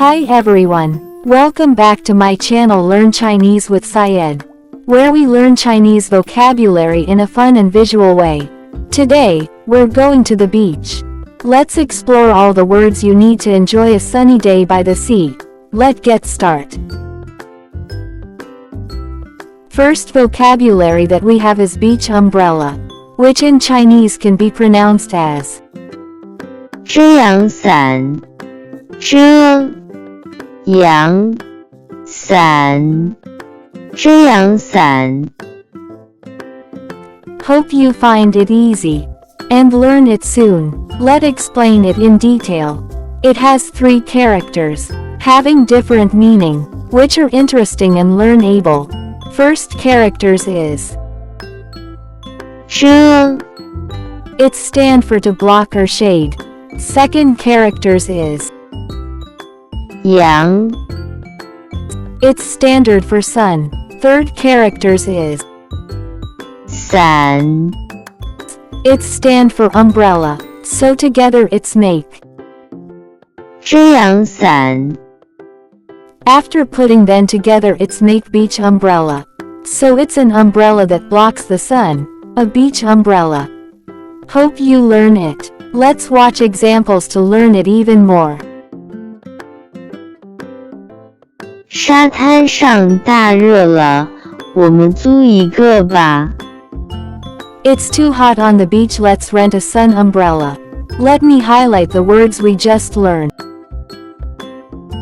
Hi everyone, welcome back to my channel Learn Chinese with Syed, where we learn Chinese vocabulary in a fun and visual way. Today, we're going to the beach. Let's explore all the words you need to enjoy a sunny day by the sea. Let's get start. First vocabulary that we have is beach umbrella, which in Chinese can be pronounced as 遮阳伞，遮阳伞，遮阳伞。 Hope you find it easy and learn it soon. Let's explain it in detail. It has 3 characters, having different meaning, which are interesting and learnable. First characters is 遮 It stands for to block or shade. Second characters is 阳 It's standard for sun. Third characters is 伞 It's stand for umbrella. So together it's make. 遮阳伞 After putting them together it's make beach umbrella. So it's an umbrella that blocks the sun, a beach umbrella. Hope you learn it. Let's watch examples to learn it even more. 沙滩上大热了，我们租一个吧。 It's too hot on the beach, let's rent a sun umbrella. Let me highlight the words we just learned.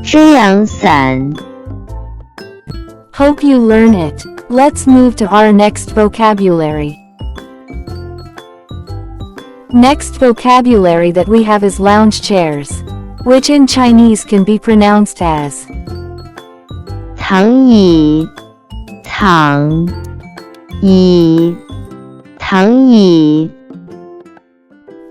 遮阳伞 Hope you learn it. Let's move to our next vocabulary. Next vocabulary that we have is lounge chairs, which in Chinese can be pronounced as 躺椅，躺椅，躺椅。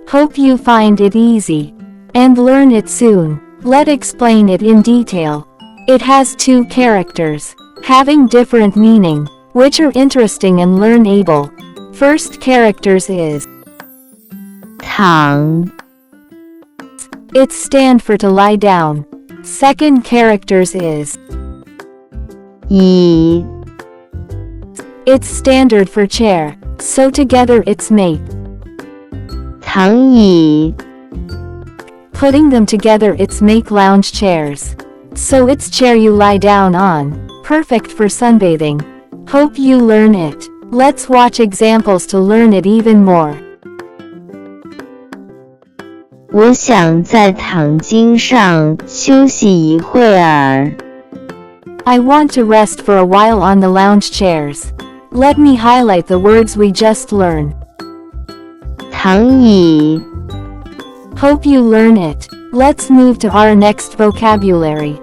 Hope you find it easy and learn it soon. Let's explain it in detail. It has 2 characters, having different meaning, which are interesting and learnable. First characters is 躺 It stand for to lie down. Second characters is 椅 It's standard for chair. So together it's make. 躺椅 Putting them together it's make lounge chairs. So it's chair you lie down on, perfect for sunbathing. Hope you learn it. Let's watch examples to learn it even more. 我想在躺巾上休息一会儿。 I want to rest for a while on the lounge chairs. Let me highlight the words we just learned. 躺椅 Hope you learn it. Let's move to our next vocabulary.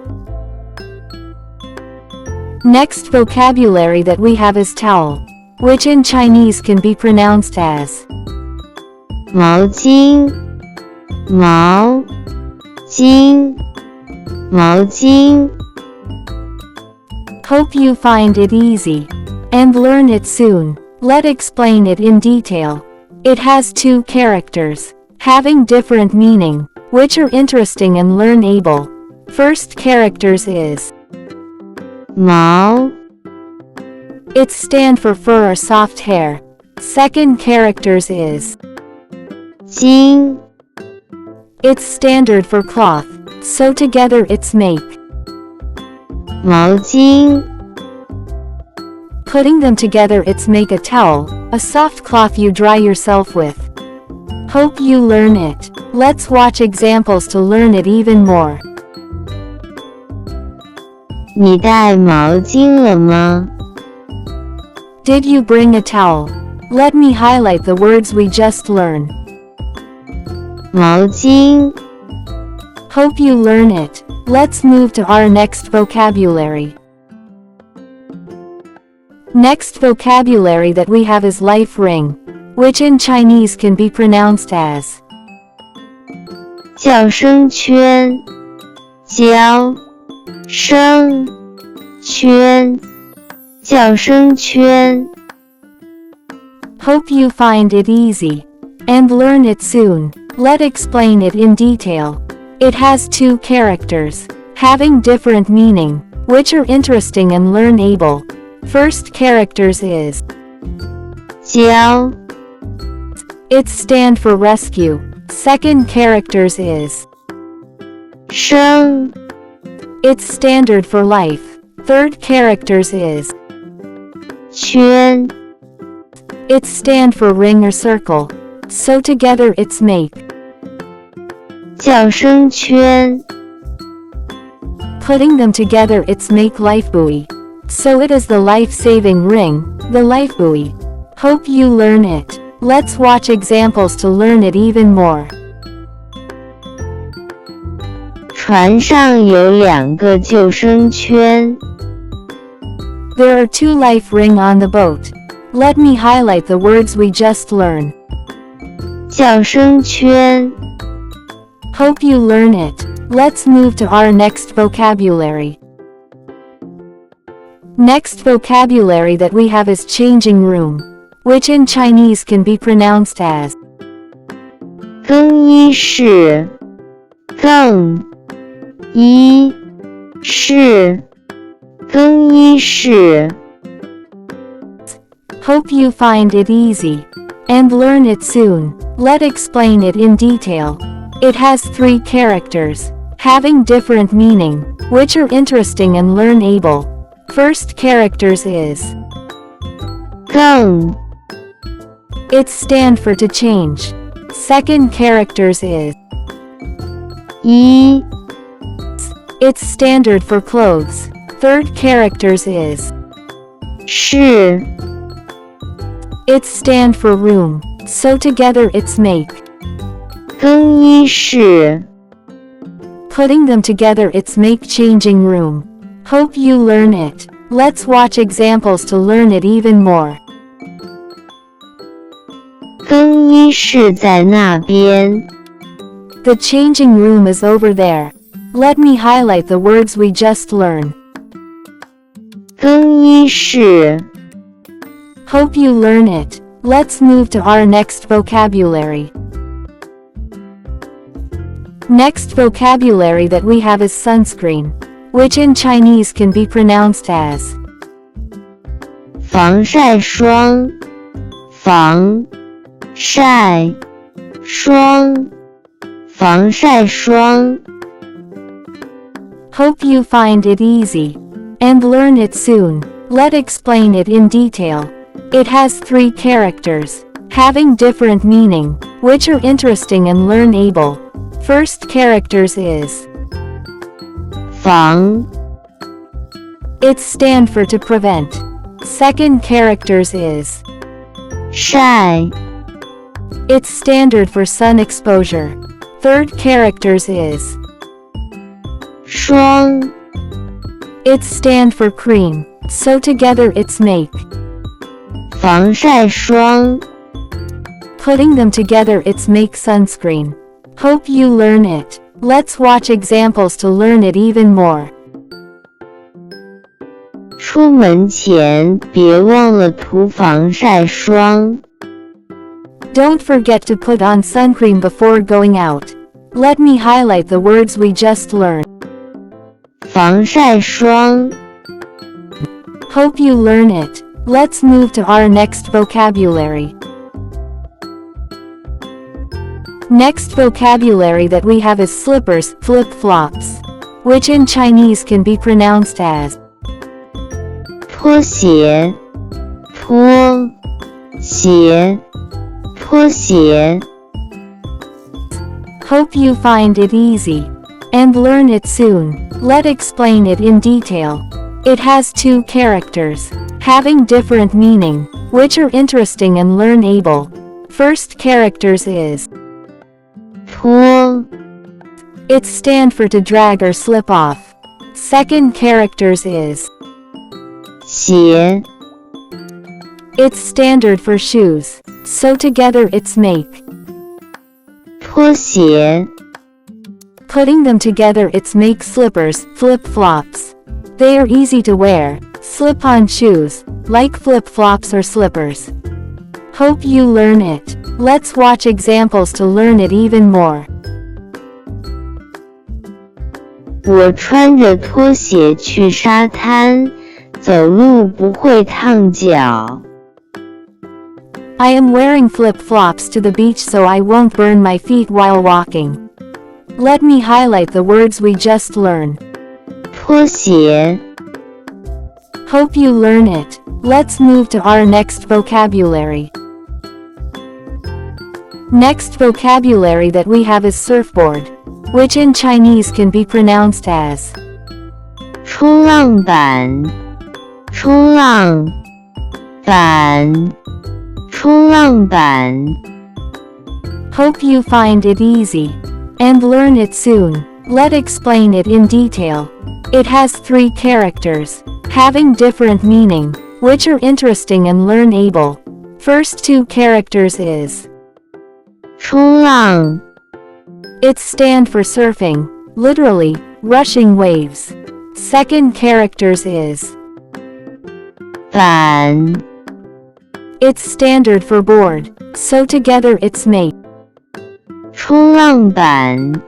Next vocabulary that we have is towel, which in Chinese can be pronounced as 毛巾，毛巾，毛巾。 Hope you find it easy and learn it soon. Let's explain it in detail. It has 2 characters, having different meaning, which are interesting and learnable. First characters is 毛 It stand for fur or soft hair. Second characters is 巾 It's standard for cloth. So together it's make. 毛巾 Putting them together it's make a towel, a soft cloth you dry yourself with. Hope you learn it. Let's watch examples to learn it even more. 你带毛巾了吗？ Did you bring a towel? Let me highlight the words we just learned. 毛巾 Hope you learn it. Let's move to our next vocabulary. Next vocabulary that we have is life ring, which in Chinese can be pronounced as 叫声圈，叫声圈，叫声圈。 Hope you find it easy and learn it soon. Let's explain it in detail. It has 2 characters, having different meaning, which are interesting and learnable. First characters is 教 its stand for rescue. Second characters is 生 its standard for life. Third characters is 圈 its stand for ring or circle. So together it's make. 叫声圈 Putting them together it's make life buoy. So it is the life-saving ring, the life buoy. Hope you learn it. Let's watch examples to learn it even more. 船上有2个救生圈 There are 2 life ring on the boat. Let me highlight the words we just learned. 叫声圈 Hope you learn it. Let's move to our next vocabulary. Next vocabulary that we have is changing room, which in Chinese can be pronounced as 更衣室更衣室更衣室 Hope you find it easy and learn it soon. Let's explain it in detail. It has 3 characters, having different meaning, which are interesting and learnable. First characters is 更 its stand for to change. Second characters is 衣 its standard for clothes. Third characters is 室 its stand for room. So together it's make. 更衣室 Putting them together it's make changing room. Hope you learn it. Let's watch examples to learn it even more. 更衣室在那边 The changing room is over there. Let me highlight the words we just learned. 更衣室 Hope you learn it. Let's move to our next vocabulary. Next vocabulary that we have is sunscreen, which in Chinese can be pronounced as 防晒霜防晒霜防晒霜 Hope you find it easy and learn it soon. Let's explain it in detail. It has 3 characters, having different meaning, which are interesting and learnable. First characters is 防 its stand for to prevent. Second characters is 晒 its standard for sun exposure. Third characters is 霜 its stand for cream. So together it's make. 防晒霜 Putting them together it's make sunscreen. Hope you learn it. Let's watch examples to learn it even more. 出门前别忘了涂防晒霜 Don't forget to put on suncream before going out. Let me highlight the words we just learned. 防晒霜 Hope you learn it. Let's move to our next vocabulary. Next vocabulary that we have is slippers, flip-flops, which in Chinese can be pronounced as 拖鞋拖鞋拖鞋 Hope you find it easy and learn it soon. Let's explain it in detail. It has 2 characters, having different meaning, which are interesting and learnable. First characters is 拖 its stand for to drag or slip off. Second characters is 鞋 its standard for shoes. So together it's make. 拖鞋 Putting them together it's make slippers, flip-flops. They are easy to wear, slip-on shoes, like flip-flops or slippers. Hope you learn it. Let's watch examples to learn it even more. 我穿着拖鞋去沙滩，走路不会烫脚。I am wearing flip-flops to the beach so I won't burn my feet while walking. Let me highlight the words we just learned. 拖鞋 Hope you learn it. Let's move to our next vocabulary. Next vocabulary that we have is surfboard, which in Chinese can be pronounced as 冲浪板，冲浪板，冲浪板。Hope you find it easy and learn it soon. Let's explain it in detail. It has 3 characters, having different meaning, which are interesting and learnable. First 2 characters is 冲浪 It's stand for surfing, literally, rushing waves. Second characters is 板 It's standard for board, so together it's make. 冲浪板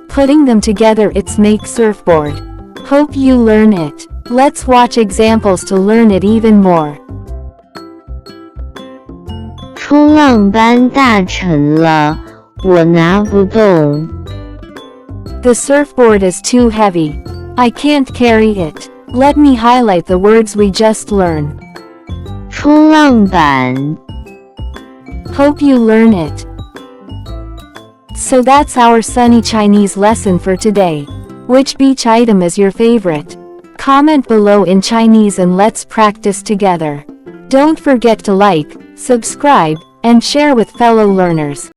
Putting them together it's make surfboard. Hope you learn it. Let's watch examples to learn it even more. 冲浪板大沉了，我拿不动。The surfboard is too heavy. I can't carry it. Let me highlight the words we just learned. 冲浪板 Hope you learn it. So that's our sunny Chinese lesson for today. Which beach item is your favorite? Comment below in Chinese and let's practice together. Don't forget to like, subscribe, and share with fellow learners.